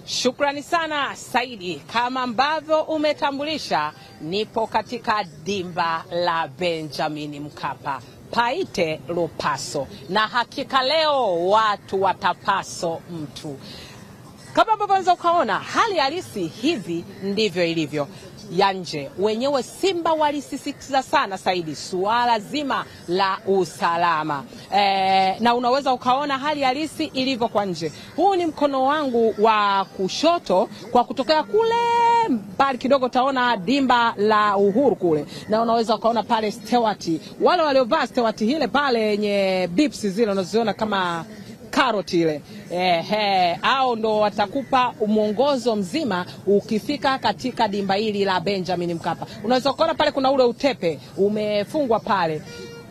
Shukrani sana Saidi, kama ambavyo umetambulisha, nipo katika dimba la Benjamin Mkapa, Paite Lupaso, na hakika leo watu watapaso mtu. Kama ambavyo unaweza ukaona, hali halisi hivi ndivyo ilivyo. Ya nje wenyewe Simba walisisitiza sana Saidi suala zima la usalama, na unaweza ukaona hali halisi ilivyo kwa nje. Huu ni mkono wangu wa kushoto, kwa kutokea kule mbali kidogo utaona dimba la Uhuru kule, na unaweza ukaona pale steward, wale waliovaa steward ile pale yenye bips zile unaziona kama karoti ile, au ndo watakupa mwongozo mzima ukifika katika dimba hili la Benjamin Mkapa. Unaweza kuona pale kuna ule utepe umefungwa pale.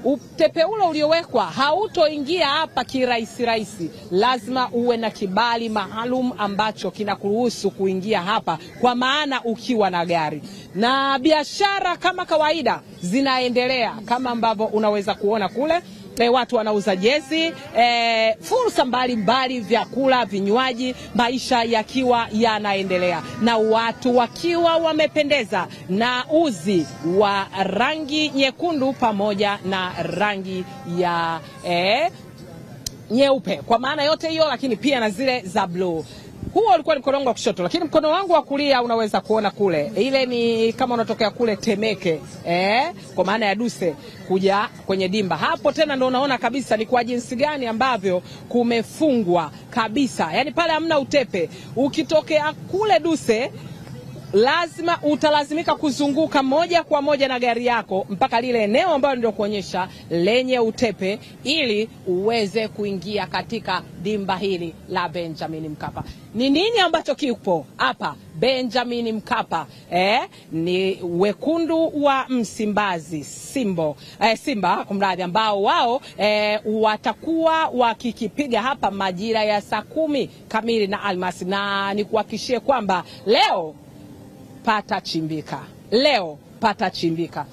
Utepe ule uliowekwa hautoingia hapa kirahisi, lazima uwe na kibali maalum ambacho kinakuruhusu kuingia hapa, kwa maana ukiwa na gari. Na biashara kama kawaida zinaendelea kama ambavyo unaweza kuona kule. Watu wanauza jezi, fursa mbalimbali, vyakula, vinywaji, maisha yakiwa yanaendelea, na watu wakiwa wamependeza na uzi wa rangi nyekundu pamoja na rangi ya nyeupe, kwa maana yote hiyo, lakini pia na zile za blue. Huo ulikuwa ni mkono wangu wa kushoto, lakini mkono wangu wa kulia unaweza kuona kule. Ile ni kama unatokea kule Temeke, kwa maana ya Duse kuja kwenye dimba. Hapo tena ndio unaona kabisa ni kwa jinsi gani ambavyo kumefungwa kabisa. Yaani pale hamna utepe. Ukitokea kule Duse lazima utalazimika kuzunguka moja kwa moja na gari yako mpaka lile eneo ambalo ndio kuonyesha lenye utepe, ili uweze kuingia katika dimba hili la Benjamin Mkapa. Ni nini ambacho kipo hapa Benjamin Mkapa? Ni wekundu wa Msimbazi, Simba kumradhi, ambao wao watakuwa wakikipiga hapa majira ya saa 10 kamili na Almasi, na nikuhakikishie kwamba leo pata chimbika.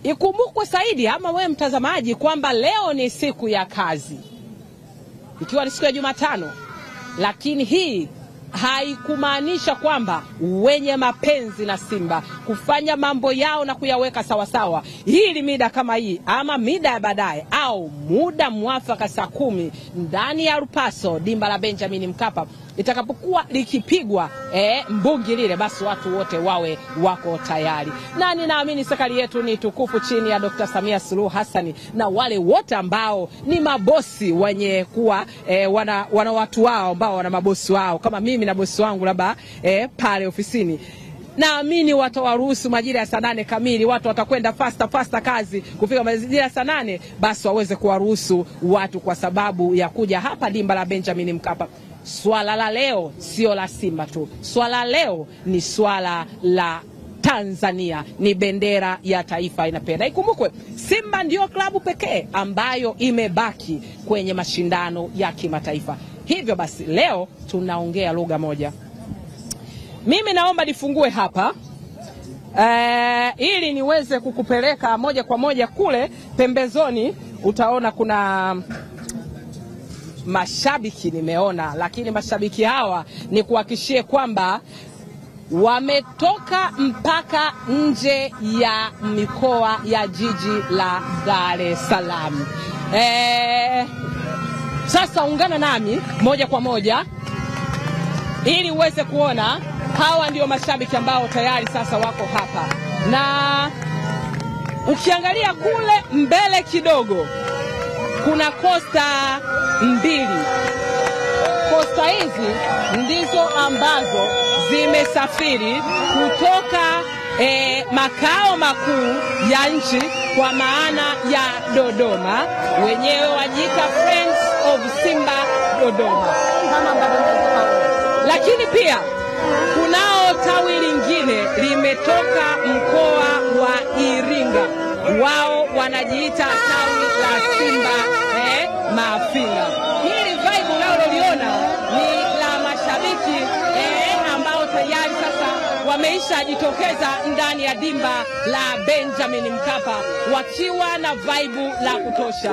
Ikumbukwe Saidi, ama wewe mtazamaji, kwamba leo ni siku ya kazi, ikiwa ni siku ya Jumatano, lakini hii haikumaanisha kwamba wenye mapenzi na Simba kufanya mambo yao na kuyaweka sawasawa, hili mida kama hii ama mida ya baadaye au muda mwafaka saa 10 ndani ya Lupaso, dimba la Benjamin Mkapa, itakapokuwa likipigwa mbungi lile, basi watu wote wawe wako tayari. Na ninaamini serikali yetu ni tukufu chini ya Dr. Samia Suluhu Hassan, na wale wote ambao ni mabosi wenye kuwa wana watu wao ambao wana mabosi wao, kama mimi na bosi wangu labda pale ofisini, naamini watawaruhusu majira ya saa 8 kamili, watu watakwenda faster kazi kufika majira ya saa 8, basi waweze kuwaruhusu watu, kwa sababu ya kuja hapa dimba la Benjamin Mkapa. Swala la leo sio la Simba tu, swala leo ni swala la Tanzania, ni bendera ya taifa inapenda. Ikumbukwe Simba ndio klabu pekee ambayo imebaki kwenye mashindano ya kimataifa. Hivyo basi leo tunaongea lugha moja. Mimi naomba nifungue hapa ili niweze kukupeleka moja kwa moja kule pembezoni. Utaona kuna mashabiki nimeona, lakini mashabiki hawa ni kuhakikishie kwamba wametoka mpaka nje ya mikoa ya jiji la Dar es Salaam. Sasa ungana nami moja kwa moja ili uweze kuona hawa ndio mashabiki ambao tayari sasa wako hapa. Na ukiangalia kule mbele kidogo kuna kosta 2. Kosta hizi ndizo ambazo zimesafiri kutoka makao makuu ya nchi, kwa maana ya Dodoma. Wenyewe wajiita Friends of Simba Dodoma, lakini pia kunao tawi lingine limetoka mkoa wa Iringa, wao wanajiita tawi la Simba Mafinga. Hili vibe unaloliona ni la mashabiki ambao tayari sasa wameisha jitokeza ndani ya dimba la Benjamin Mkapa wakiwa na vibe la kutosha.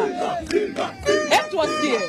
Tuwasikie.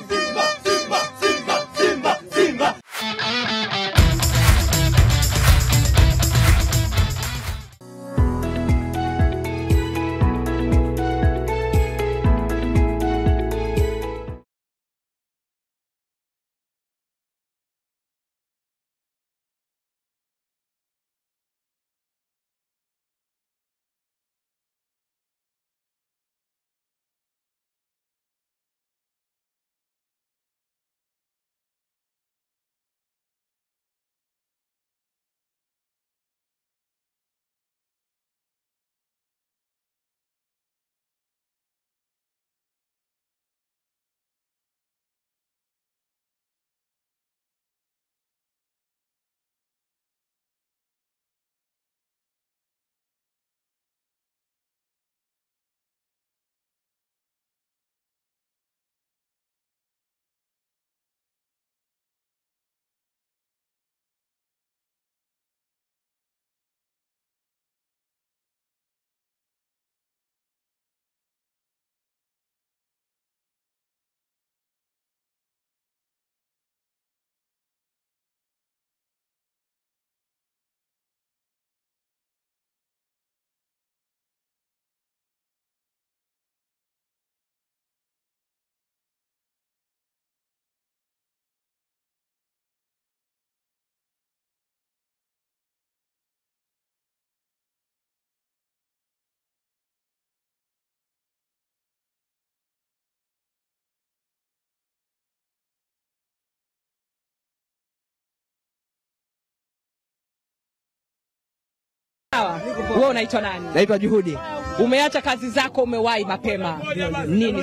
Wewe unaitwa nani? Naitwa Juhudi. Umeacha kazi zako umewahi mapema. Nini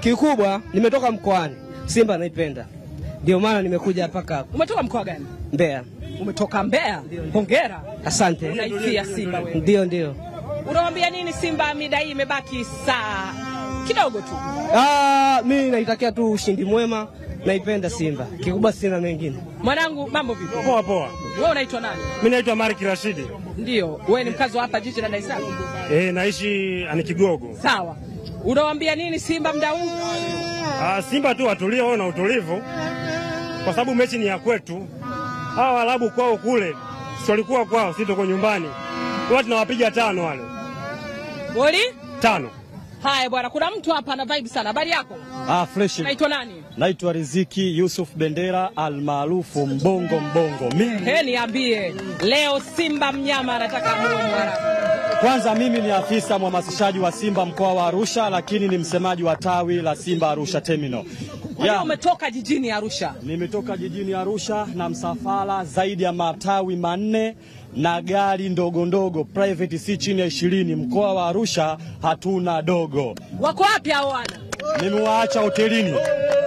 kikubwa nimetoka mkoani. Simba naipenda. Ndio maana nimekuja mpaka. Umetoka mkoa gani? Mbeya. Umetoka Mbeya? Hongera. Asante. Unaifia Simba wewe? Ndio. Unawaambia nini Simba mida hii imebaki saa kidogo tu? Mimi naitakia tu ushindi mwema. Naipenda Simba. Kikubwa sina mengine. Mwanangu mambo vipi? Poa. Wewe unaitwa nani? Mimi naitwa Malik Rashidi. Ndio. Wewe ni mkazi wa hapa jiji la Dar es Salaam? Naishi Anikigogo. Sawa. Unawaambia nini Simba muda huu? Simba tu watulie wao na utulivu. Kwa sababu mechi ni ya kwetu. Hawa Waarabu kwao kule. Sio walikuwa kwao, sisi tuko nyumbani. Watu tunawapiga 5 wale. Goli? 5. Haya bwana, kuna mtu hapa ana vibe sana. Habari yako? Fresh. Naitwa nani? Naitwa Riziki Yusuf Bendera almaarufu Mbongo. Mimi niambie, leo Simba mnyama anataka muwe Mwarabu. Kwanza mimi ni afisa mhamasishaji wa Simba mkoa wa Arusha, lakini ni msemaji wa tawi la Simba Arusha Terminal. Umetoka jijini Arusha? Nimetoka jijini Arusha na msafara zaidi ya matawi 4 na gari ndogo private si chini ya 20. Mkoa wa Arusha hatuna dogo. Wako wapi hao wana? Nimewaacha hotelini.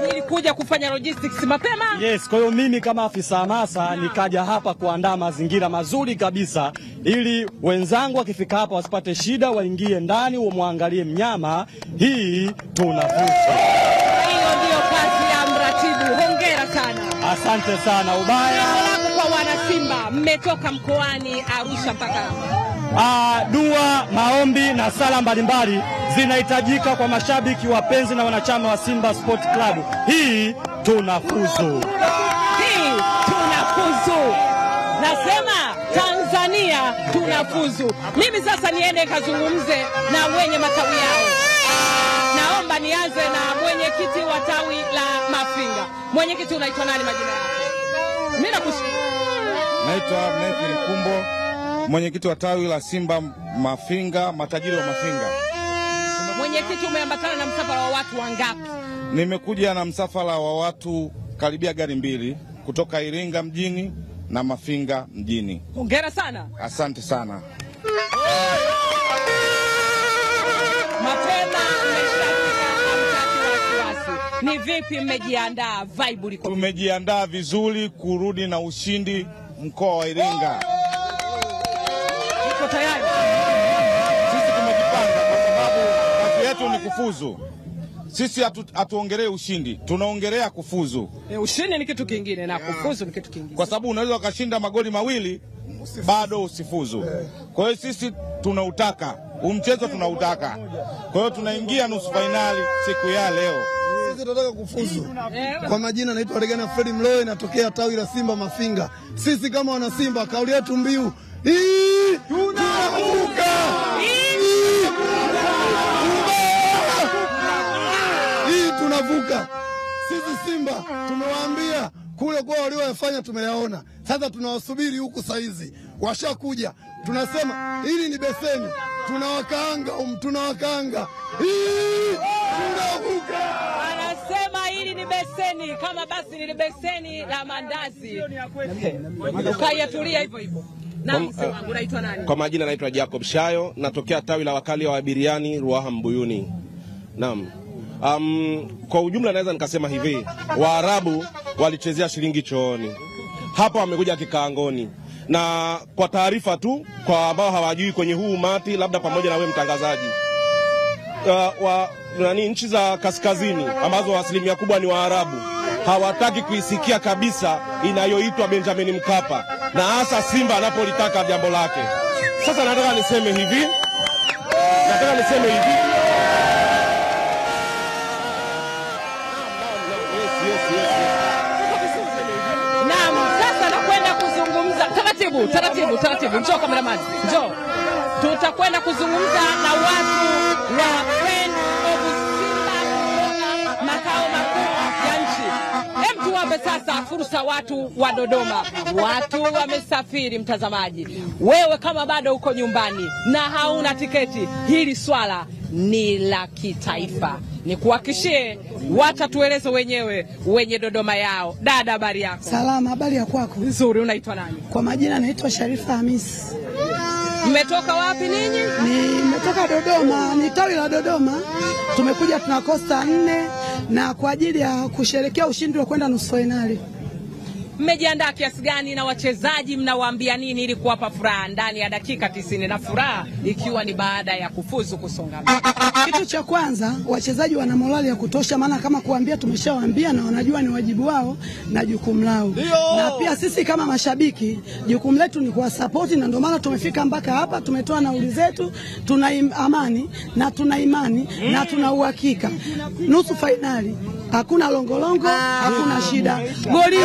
Nilikuja kufanya logistics mapema? Yes, kwa hiyo mimi kama afisa hamasa nikaja hapa kuandaa mazingira mazuri kabisa ili wenzangu wakifika hapa wasipate shida, waingie ndani wamwangalie mnyama. Hii tunafuta. Hiyo ndio kazi ya mratibu. Hongera sana. Asante sana. Ubaya kwa wana Simba, mmetoka mkoani Arusha mpaka dua, maombi na sala mbalimbali zinahitajika kwa mashabiki, wapenzi na wanachama wa Simba Sport Club. Hii tunafuzu. Nasema Tanzania tunafuzu. Mimi sasa niende kazungumze na wenye matawi yao. Naomba nianze na mwenyekiti wa tawi la Mafinga. Mwenyekiti unaitwa nani, majina yako? Mimi nakushukuru. Naitwa Mnefil Kumbo, mwenyekiti wa tawi la Simba Mafinga, matajiri wa Mafinga. Mwenyekiti, umeambatana na msafara wa watu wangapi? Nimekuja na msafara wa watu karibia gari 2 kutoka Iringa mjini na Mafinga mjini. Hongera sana. Asante sana. Mapema mmeshafika, hamtaki wasiwasi. Ni vipi mmejiandaa? Vibe liko? Tumejiandaa vizuri kurudi na ushindi mkoa wa Iringa. Uko tayari? Sisi tumejipanga kwa sababu kazi yetu ni kufuzu. Sisi hatuongelee ushindi, tunaongelea kufuzu. Ushindi ni kitu kingine na kufuzu ni kitu kingine. Kwa sababu unaweza ukashinda magoli 2 bado usifuzu. Kwa hiyo sisi tunautaka, mchezo tunautaka. Kwa hiyo tunaingia nusu finali siku ya leo. Sisi tunataka kufuzu. Kwa majina naitwa Regana Fred Mloe, natokea tawi la Simba Mafinga. Sisi kama wana Simba kauli yetu mbiu, tunavuka. Tunavuka. Sisi Simba tumewaambia kule kwa waliofanya tumeyaona. Sasa tunawasubiri huku saizi. Washakuja. Tunasema hili ni beseni. Tunawakaanga, tunawakaanga. Tunavuka. Anasema hili ni beseni, kama basi ni beseni la mandazi. Ukayatulia hivyo hivyo. Naam, unaitwa nani? Kwa majina naitwa Jacob Shayo, natokea tawi la wakali wa Abiriani Ruaha Mbuyuni. Naam. Kwa ujumla naweza nikasema hivi, Waarabu walichezea shilingi chooni. Hapa wamekuja kikaangoni. Na kwa taarifa tu kwa ambao hawajui kwenye huu umati, labda pamoja na wewe mtangazaji, nchi za kaskazini ambazo asilimia kubwa ni Waarabu hawataki kuisikia kabisa inayoitwa Benjamin Mkapa, na hasa Simba anapolitaka jambo lake. Sasa nataka niseme hivi. Naam, sasa nakwenda kuzungumza taratibu. Njoo kameramani. Njoo. Tutakwenda kuzungumza na watu wa Friends of Simba kutoka makao makuu ya nchi. Tuwape sasa fursa watu wa Dodoma. Watu wamesafiri, mtazamaji. Wewe kama bado uko nyumbani na hauna tiketi, hili swala ni la kitaifa. Nikuhakishie, watatueleza wenyewe wenye Dodoma yao. Dada, habari yako? Salama, habari ya kwako? Nzuri. Unaitwa nani? Kwa majina naitwa Sharifa Hamisi. Mmetoka wapi ninyi? Nimetoka Dodoma, ni tawi la Dodoma. Tumekuja tuna kosta 4 na kwa ajili ya kusherehekea ushindi wa kwenda nusu finali. Mmejiandaa kiasi gani na wachezaji mnawaambia nini ili kuwapa furaha ndani ya dakika 90 na furaha ikiwa ni baada ya kufuzu kusonga mbele? Kitu cha kwanza, wachezaji wana morali ya kutosha, maana kama kuambia tumeshawaambia na wanajua ni wajibu wao na jukumu lao. Na pia sisi kama mashabiki jukumu letu ni kuwasupport, na ndio maana tumefika mpaka hapa, tumetoa nauli zetu, tuna amani na tuna imani na tuna uhakika nusu finali hakuna longolongo, hakuna shida. Golini